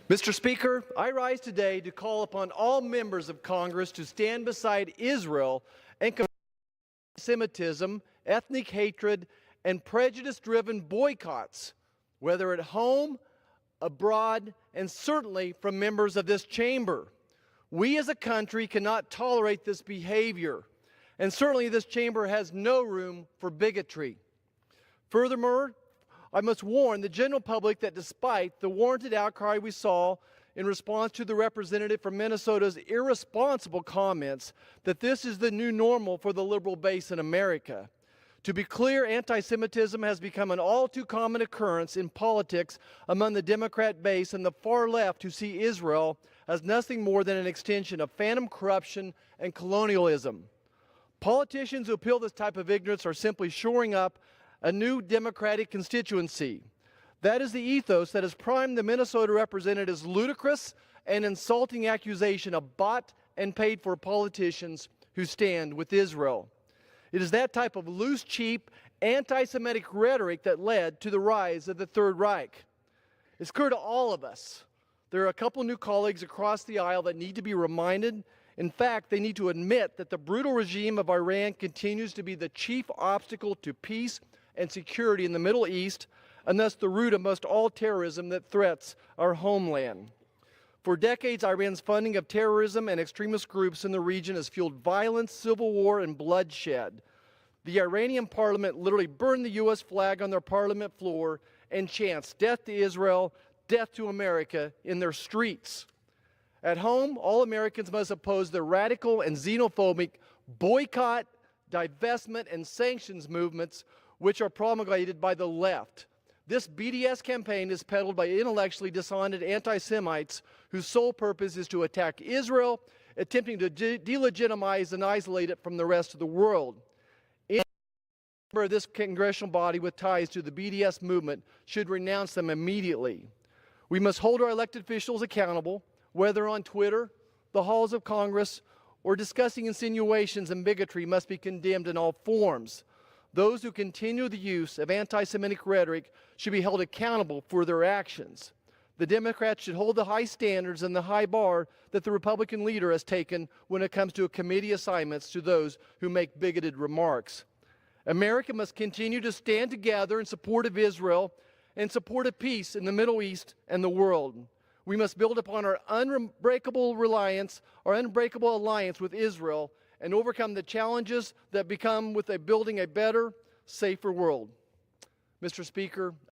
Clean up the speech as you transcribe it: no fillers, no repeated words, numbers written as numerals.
Mr. Speaker, I rise today to call upon all members of Congress to stand beside Israel and combat anti-Semitism, ethnic hatred, and prejudice-driven boycotts, whether at home, abroad, and certainly from members of this chamber. We as a country cannot tolerate this behavior, and certainly this chamber has no room for bigotry. Furthermore, I must warn the general public that despite the warranted outcry we saw in response to the representative from Minnesota's irresponsible comments, that this is the new normal for the liberal base in America. To be clear, anti-Semitism has become an all too common occurrence in politics among the Democrat base and the far left, who see Israel as nothing more than an extension of phantom corruption and colonialism. Politicians who appeal this type of ignorance are simply shoring up a new Democratic constituency. That is the ethos that has primed the Minnesota representative's ludicrous and insulting accusation of bought and paid for politicians who stand with Israel. It is that type of loose, cheap, anti-Semitic rhetoric that led to the rise of the Third Reich. It's clear to all of us there are a couple new colleagues across the aisle that need to be reminded. In fact, they need to admit that the brutal regime of Iran continues to be the chief obstacle to peace and security in the Middle East, and thus the root of most all terrorism that threats our homeland. For decades, Iran's funding of terrorism and extremist groups in the region has fueled violence, civil war, and bloodshed. The Iranian parliament literally burned the U.S. flag on their parliament floor and chants "Death to Israel, death to America" in their streets. At home, all Americans must oppose the radical and xenophobic boycott, divestment, and sanctions movements which are promulgated by the left. This BDS campaign is peddled by intellectually dishonest anti-Semites whose sole purpose is to attack Israel, attempting to delegitimize and isolate it from the rest of the world. Any member of this congressional body with ties to the BDS movement should renounce them immediately. We must hold our elected officials accountable, whether on Twitter, the halls of Congress, or discussing insinuations and bigotry must be condemned in all forms. Those who continue the use of anti-Semitic rhetoric should be held accountable for their actions. The Democrats should hold the high standards and the high bar that the Republican leader has taken when it comes to committee assignments to those who make bigoted remarks. America must continue to stand together in support of Israel and support of peace in the Middle East and the world. We must build upon our unbreakable alliance with Israel and overcome the challenges that become with building a better, safer world. Mr. Speaker,